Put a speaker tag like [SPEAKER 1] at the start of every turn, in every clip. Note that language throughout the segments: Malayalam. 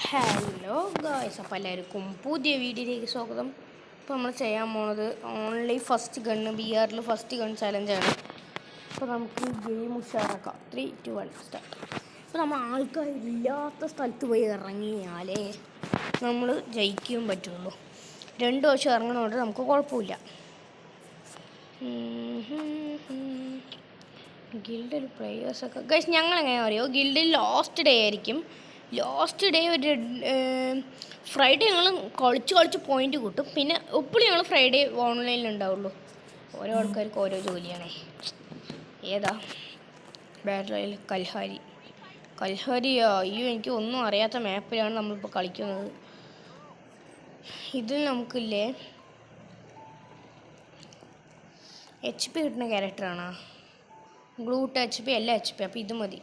[SPEAKER 1] ഹലോ ഗായ്സ്, അപ്പോൾ എല്ലാവർക്കും പുതിയ വീഡിയോയിലേക്ക് സ്വാഗതം. ഇപ്പോൾ നമ്മൾ ചെയ്യാൻ പോകുന്നത് ഓൺലി ഫസ്റ്റ് ഗണ്ണ് BRൽ ഫസ്റ്റ് ഗൺ ചലഞ്ചാണ്. അപ്പോൾ നമുക്ക് ഗെയിം ഉഷാറാക്കാം. 3, 2, 1 സ്റ്റാർട്ട്. ഇപ്പോൾ നമ്മൾ ആൾക്കാരില്ലാത്ത സ്ഥലത്ത് പോയി ഇറങ്ങിയാലേ നമ്മൾ ജയിക്കുകയും പറ്റുള്ളൂ. 2 വർഷം ഇറങ്ങുന്നതുകൊണ്ട് നമുക്ക് കുഴപ്പമില്ല. ഗിൽഡിൽ പ്ലേയേഴ്സൊക്കെ ഗൈസ് ഞങ്ങളെങ്ങനെയാ അറിയോ, ഗിൽഡിൽ ലാസ്റ്റ് ഡേ ആയിരിക്കും. ലാസ്റ്റ് ഡേ ഒരു ഫ്രൈഡേ ഞങ്ങൾ കളിച്ച് പോയിന്റ് കൂട്ടും. പിന്നെ എപ്പോഴും ഞങ്ങൾ ഫ്രൈഡേ ഓൺലൈനിൽ ഉണ്ടാവുള്ളൂ. ഓരോ ആൾക്കാർക്ക് ഓരോ ജോലിയാണേ. ഏതാ ബാറ്റിൽ കൽഹാരിയോ? അയ്യോ, എനിക്ക് ഒന്നും അറിയാത്ത മാപ്പിലാണ് നമ്മളിപ്പോൾ കളിക്കുന്നത്. ഇതിൽ നമുക്കില്ലേ HP കിട്ടുന്ന ക്യാരക്ടറാണ്. ഗ്ലൂട്ട് HP അല്ല HP. അപ്പോൾ ഇത് മതി.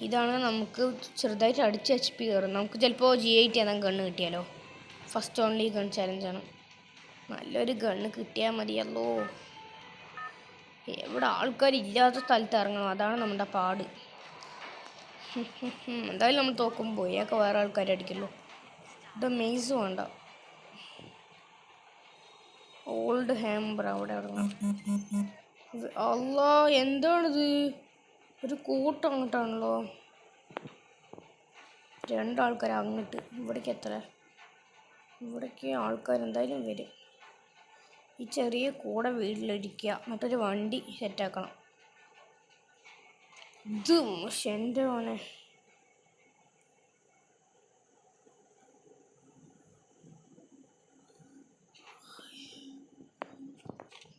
[SPEAKER 1] ഇതാണ് നമുക്ക് ചെറുതായിട്ട് അടിച്ച് HP കയറും. നമുക്ക് ചിലപ്പോൾ G8 ഏതാ ഗണ്ണ് കിട്ടിയാലോ. ഫസ്റ്റ് ഓൺലി ഗൺ ചലഞ്ചാണ്. നല്ലൊരു ഗണ്ണ് കിട്ടിയാൽ മതിയല്ലോ. എവിടെ ആൾക്കാരില്ലാത്ത സ്ഥലത്ത് ഇറങ്ങണം, അതാണ് നമ്മുടെ പാട്. എന്തായാലും നമ്മൾ തോക്കുമ്പോൾ പോയൊക്കെ വേറെ ആൾക്കാരടിക്കുള്ളൂ. ഇത് മെയ്സ് വേണ്ട. ഓൾഡ് ഹാംബർ അവിടെ ഇറങ്ങണം. അല്ലാ, എന്താണിത്? ഒരു കൂട്ടം അങ്ങോട്ടാണല്ലോ. 2 ആൾക്കാർ അങ്ങോട്ട്. ഇവിടേക്ക് എത്ര? ഇവിടേക്ക് ആൾക്കാർ എന്തായാലും വരും. ഈ ചെറിയ കൂടെ വീട്ടിലിരിക്കുക, എന്നിട്ടൊരു വണ്ടി സെറ്റാക്കണം. ഇത് എൻ്റെ മോനെ.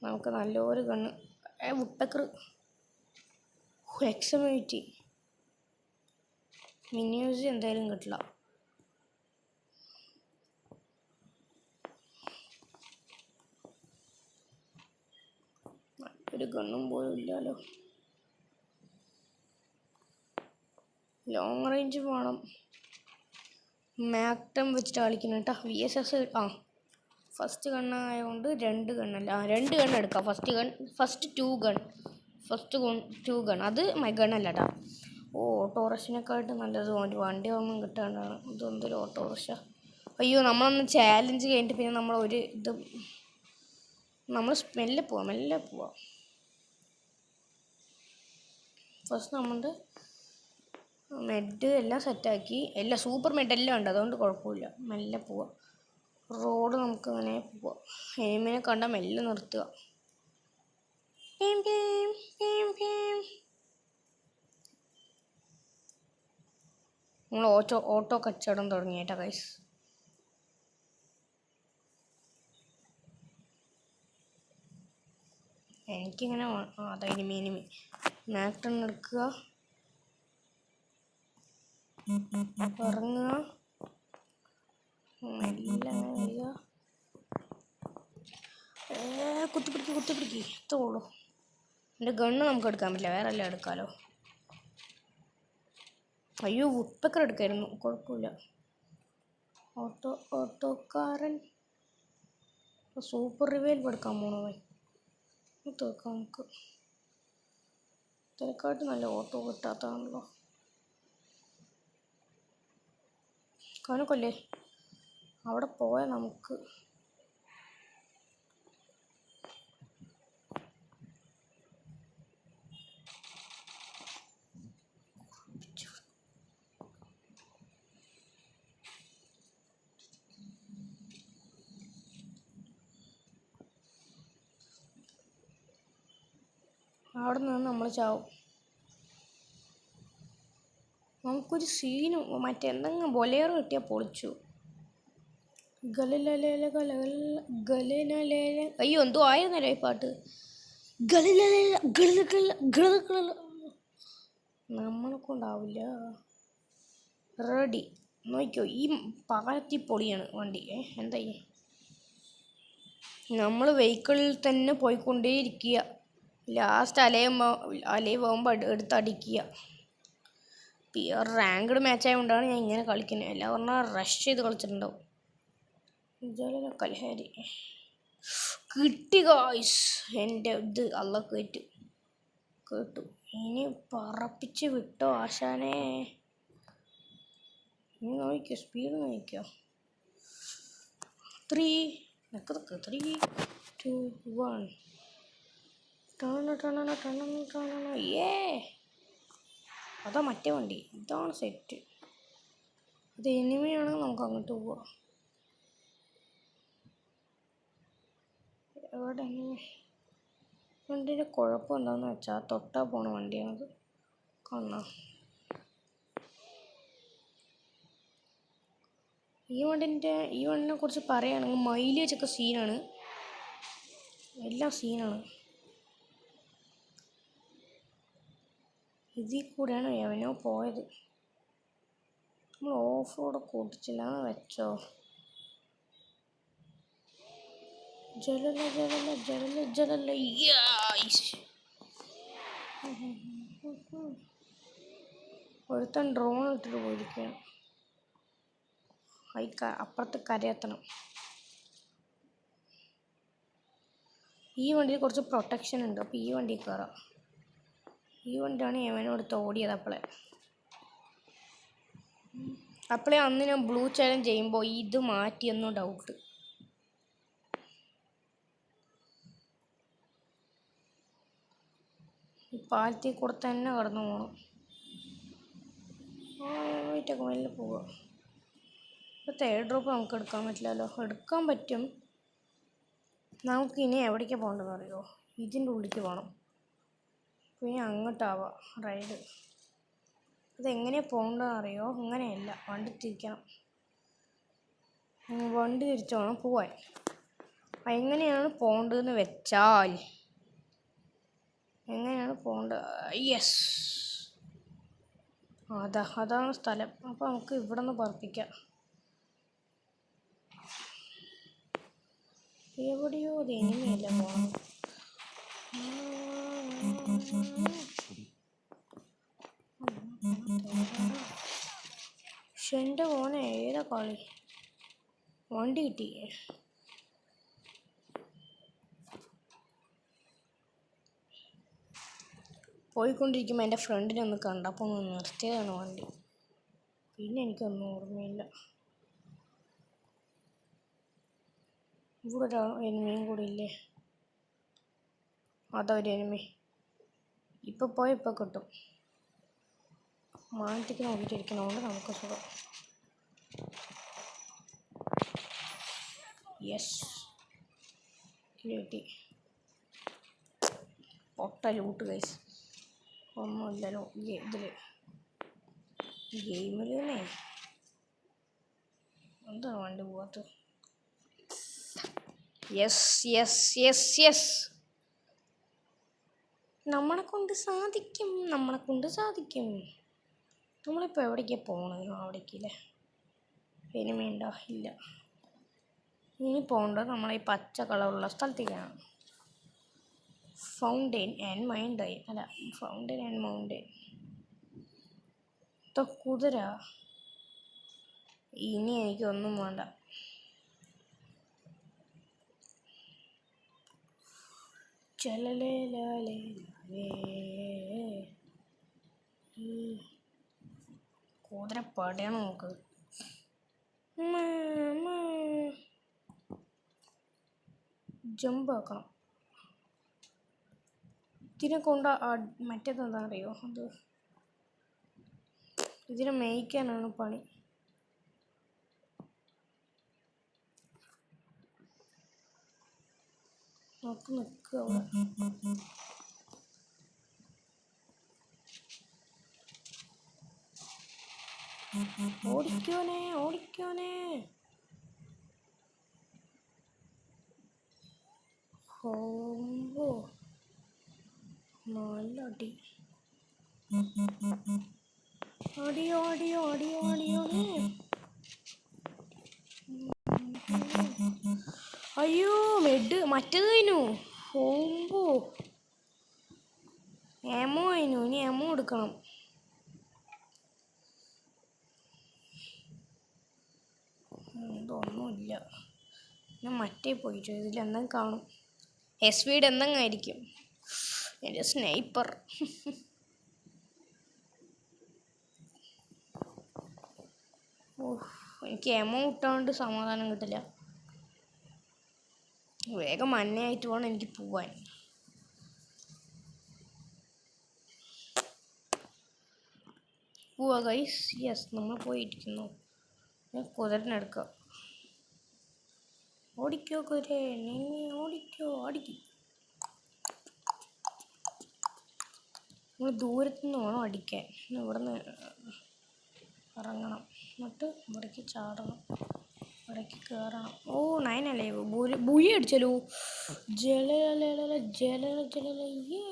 [SPEAKER 1] നമുക്ക് നല്ലൊരു കണ്ണ് മുട്ടക്കർ എക്സമേറ്റി മിനിയൂസ് എന്തായാലും കിട്ടില്ല. ഒരു ഗണ്ണും പോലും ഇല്ലല്ലോ. ലോങ് റേഞ്ച് വേണം. മാക്ടം വെച്ചിട്ട് കളിക്കണം കേട്ടോ. VSS ഫസ്റ്റ് ഗണ്ണായതുകൊണ്ട് 2 ഗണ്ണല്ല, 2 ഗണ്ണ് എടുക്കാം. ഫസ്റ്റ് 2 ഗൺ അത് മൈ ഗണ്ണല്ല കേട്ടോ. ഓട്ടോറിക്ഷനെക്കാട്ട് നല്ലത് വണ്ടി ഒന്നും കിട്ടാണ്ടാണ്. ഇതെന്തൊരു ഓട്ടോറിക്ഷ. അയ്യോ, നമ്മളൊന്ന് ചാലഞ്ച് കഴിഞ്ഞിട്ട് പിന്നെ നമ്മൾ മെല്ലെ പോവാം. ഫസ്റ്റ് നമ്മളുടെ മെഡ് എല്ലാം സെറ്റാക്കി, എല്ലാം സൂപ്പർ മെഡ് എല്ലാം ഉണ്ട്, അതുകൊണ്ട് കുഴപ്പമില്ല. മെല്ലെ പോവാം. റോഡ് നമുക്ക് അങ്ങനെ പോവാം. എനിമിനെ കണ്ടാൽ മെല്ലെ നിർത്തുക. നമ്മൾ ഓട്ടോ കച്ചവടം തുടങ്ങിയേട്ടാ ഗൈസ്. എനിക്കിങ്ങനെ അതായത് എനിമി മാക്ടൺ എടുക്കുക, ഇറങ്ങുക, എല്ലാം വരിക. കുത്തിപ്പിടിക്ക് എത്തുള്ളൂ. എൻ്റെ ഗണ്ണ് നമുക്ക് എടുക്കാൻ പറ്റില്ല, വേറെ എല്ലാം എടുക്കാമല്ലോ. അയ്യോ, വുഡ്പെക്കർ എടുക്കായിരുന്നു, കുഴപ്പമില്ല. ഓട്ടോക്കാരൻ സൂപ്പർ റിവൈൽ എടുക്കാൻ പോണോ? തീർക്കാം നമുക്ക്. തിരക്കാട്ട് നല്ല ഓട്ടോ കിട്ടാത്തതാണല്ലോ. കണക്കല്ലേ അവിടെ പോയാൽ നമുക്ക് അവിടെ നിന്ന് നമ്മൾ ചാവും. നമുക്കൊരു സീനും മറ്റെന്തെങ്കിലും ബൊലേറോ കിട്ടിയാൽ പൊളിച്ചു. അയ്യോ, എന്തോ ആയിരുന്നല്ലോ ഈ പാട്ട്. നമ്മളെ കൊണ്ടാവില്ല. റെഡി നോക്കിയോ, ഈ പാലത്തി പൊളിയാണ് വണ്ടി. എന്തായി, നമ്മൾ വെഹിക്കിളിൽ തന്നെ പോയിക്കൊണ്ടേയിരിക്കുക. ലാസ്റ്റ് അലയുമ്പോൾ എടുത്തടിക്കുക. റാങ്ക്ഡ് മാച്ച് ആയതുകൊണ്ടാണ് ഞാൻ ഇങ്ങനെ കളിക്കുന്നത്. എല്ലാം പറഞ്ഞാൽ റഷ് ചെയ്ത് കളിച്ചിട്ടുണ്ടാവും. കൽഹാരി കിട്ടി ഗായ്സ്. എൻ്റെ ഇത് അല്ല കേട്ടു. ഇനി പറപ്പിച്ച് വിട്ടോ ആശാനെ. നീ നോക്കിക്കോ, സ്പീഡ് നോക്കിക്കോ. 3 3 2 1 ഏ അതാ മറ്റേ വണ്ടി. ഇതാണ് സെറ്റ്. അത് എനിമിയാണെങ്കിൽ നമുക്ക് അങ്ങോട്ട് പോവാം. എവിടെ എനിമി? വണ്ടിയുടെ കുഴപ്പം എന്താണെന്ന് വെച്ചാൽ തൊട്ടാ പോണ വണ്ടിയാണത്. കാണാം. ഈ വണ്ടിനെ കുറിച്ച് പറയുകയാണെങ്കിൽ മൈലേജ് ഒക്കെ സീനാണ്. എല്ലാം സീനാണ്. ഇതിൽ കൂടെയാണ് എവനോ പോയത്. നമ്മൾ ഓഫ് റോഡ് കൂട്ടിച്ചില്ല വെച്ചോ. ജലല ഒരുത്തൻ ഡ്രോൺ ഇട്ടിട്ട് പോയിരിക്കുകയാണ്. അപ്പുറത്ത് കരയെത്തണം. ഈ വണ്ടിയിൽ കുറച്ച് പ്രൊട്ടക്ഷൻ ഉണ്ട്. അപ്പോൾ ഈ വണ്ടി കയറാം. ഈ വണ്ടിയാണ് എവനോട് ഓടിയത്. അപ്പോളേ അന്ന് ഞാൻ ബ്ലൂ ചാലഞ്ച് ചെയ്യുമ്പോൾ ഇത് മാറ്റിയെന്നോ ഡൗട്ട്. ഈ പാലത്തിൽ കൂടെ തന്നെ കടന്നു പോകണം. വീട്ടൊക്കെ മെല്ലെ പോവുക. ഇപ്പോഴത്തെ എയർ ഡ്രോപ്പ് നമുക്ക് എടുക്കാൻ പറ്റില്ലല്ലോ. എടുക്കാൻ പറ്റും. നമുക്കിനി എവിടേക്ക് പോകേണ്ടതെന്ന് അറിയുമോ? ഇതിൻ്റെ ഉള്ളിലേക്ക് പോകണം. പിന്നെ അങ്ങോട്ടാവാം റൈഡ്. അതെങ്ങനെയാണ് പോകേണ്ടതെന്ന് അറിയുമോ? അങ്ങനെയല്ല, വണ്ടി തിരിക്കണം. വണ്ടി തിരിച്ചു വേണം പോവാൻ. എങ്ങനെയാണ് പോകേണ്ടതെന്ന് വെച്ചാൽ യെസ്, അതാണ് സ്ഥലം. അപ്പോൾ നമുക്ക് ഇവിടെ നിന്ന് പറപ്പിക്കാം. എവിടെയോ അത് എനിമയല്ല പോകണം. പക്ഷെ എൻ്റെ മോനെ ഏതാ കളി. വണ്ടി കിട്ടി. പോയിക്കൊണ്ടിരിക്കുമ്പോൾ എൻ്റെ ഫ്രണ്ടിനെ ഒന്ന് കണ്ടപ്പോൾ ഒന്ന് നിർത്തിയതാണ് വണ്ടി. പിന്നെ എനിക്കൊന്നും ഓർമ്മയില്ല. ഇവിടെ ഒരു എനിമിയും കൂടി ഇല്ലേ? അതൊരു എനിമി. ഇപ്പോൾ പോയി ഇപ്പോൾ കിട്ടും. മാനത്തേക്ക് നോക്കിയിട്ടിരിക്കണോണ്ട് നമുക്ക് സുഖം. യെസ്, കിട്ടി. പൊട്ട ലൂട്ട് ഗൈസ്. ഒന്നുമില്ലല്ലോ ഗെയിമിൽ തന്നെ. എന്താണ് വണ്ടി പോവാത്തത്? യെസ് നമ്മളെ കൊണ്ട് സാധിക്കും. നമ്മളിപ്പോൾ എവിടേക്കാണ് പോകണത്? അവിടേക്കില്ലേ? എനിമയുണ്ടോ? ഇല്ല. ഇനി പോകേണ്ടത് നമ്മളെ ഈ പച്ച കളറുള്ള സ്ഥലത്തേക്കാണ്. Fountain and mountain. കുതിര. ഇനി എനിക്കൊന്നും വേണ്ട. കുതിര പടയാണ് നോക്ക്. ജമ്പ് ആക്കണം. ഇതിനെ കൊണ്ട് മറ്റേതെന്താ അറിയോ? ഇതിനെ മേയ്ക്കാനാണ് പണി. നോക്ക് നിൽക്കുക അവിടെ. ഓടിക്കോനെ. ഹോമ്പോ നല്ല അടി. അടിയോ. അയ്യോ മറ്റേത് കഴിഞ്ഞു. ഹോമ്പോ എമോ കഴിഞ്ഞു. ഇനി എമോ എടുക്കണം. ഇതൊന്നുമില്ല. ഞാൻ മറ്റേ പോയിട്ട് ഇതിലെന്തെങ്കിലും കാണും. SVD എന്തെങ്കിലും ആയിരിക്കും. എൻ്റെ സ്നൈപ്പർ. എനിക്ക് എമോ ഇട്ടാണ്ട് സമാധാനം കിട്ടില്ല. വേഗം മഞ്ഞയായിട്ട് വേണം എനിക്ക് പോവാൻ. പോവാ ഗൈസ്. യെസ്, നമ്മൾ പോയിരിക്കുന്നു. കുതിരനെടുക്കാം. ഓടിക്കോ കുതിര, നീ ഓടിക്കോ, ഓടിക്കും. നമ്മൾ ദൂരത്തുനിന്ന് വേണം അടിക്കാൻ. ഇവിടെ നിന്ന് ഇറങ്ങണം, എന്നിട്ട് ഇവിടേക്ക് ചാടണം, ഇവിടേക്ക് കയറണം. ഓ 9 അല്ലേ? ബുയ അടിച്ചല്ലോ. ജല ജല ജലേ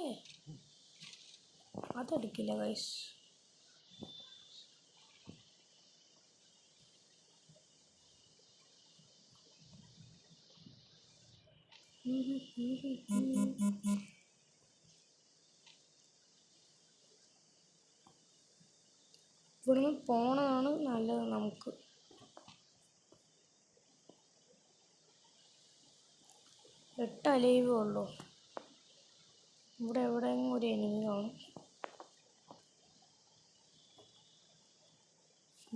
[SPEAKER 1] അതടിക്കില്ല ഗൈസ്. ഇവിടുന്ന് പോണതാണ് നല്ലത് നമുക്ക്. എട്ട് അലൈവേ ഉള്ളൂ. ഇവിടെ എവിടെയെങ്കിലും ഒരു എനിമി കാണും.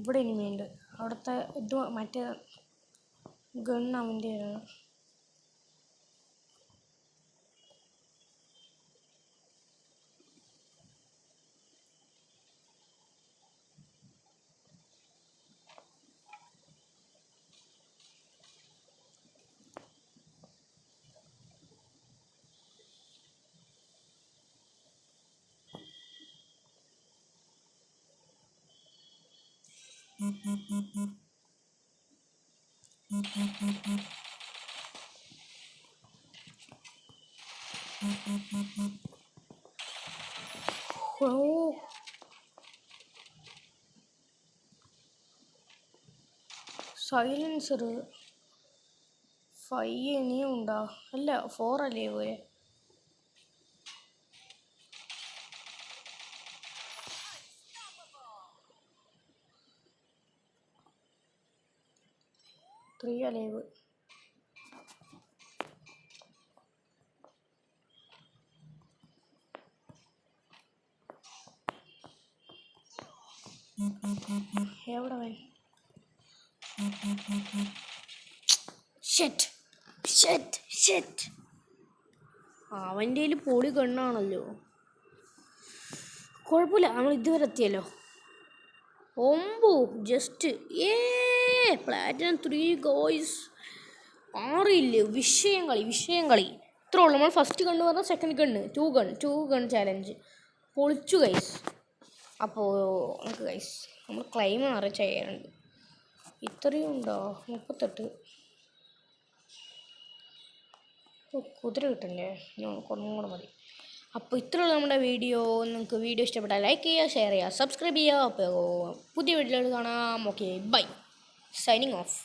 [SPEAKER 1] ഇവിടെ എനിമിയുണ്ട്. അവിടുത്തെ ഇത് മറ്റേ ഗൺ അവൻ്റെ ആണ്. ഓ സൈലൻസർ 5 ഇനിയും ഉണ്ടോ? അല്ല 4 അല്ലേ പോയെ? Three alive. എവിടെ വൻ? അവൻ്റെ കയ്യിൽ പൊടി കണ്ണാണല്ലോ. കുഴപ്പമില്ല, നമ്മൾ ഇതുവരെ എത്തിയല്ലോ. Just platinum 3 guys. ആറില്ലേ? വിഷയം കളി ഇത്രേ ഉള്ളൂ. നമ്മൾ ഫസ്റ്റ് ഗണ്ണ് പറഞ്ഞാൽ second gun, two gun challenge പൊളിച്ചു ഗൈസ്. അപ്പോൾ നമുക്ക് ഗൈസ് നമ്മൾ ക്ലൈം നിറയെ ചെയ്യാറുണ്ട്. ഇത്രയും ഉണ്ടോ? 38. കുതിര കിട്ടണ്ടേ? ഒന്നും കൂടെ മതി. അപ്പോൾ ഇത്രയുള്ള നമ്മുടെ വീഡിയോ. നിങ്ങൾക്ക് വീഡിയോ ഇഷ്ടപ്പെട്ടാൽ ലൈക്ക് ചെയ്യുക, ഷെയർ ചെയ്യുക, സബ്സ്ക്രൈബ് ചെയ്യുക. അപ്പോൾ പുതിയ വീഡിയോയിൽ കാണാം. Okay, bye. Signing of.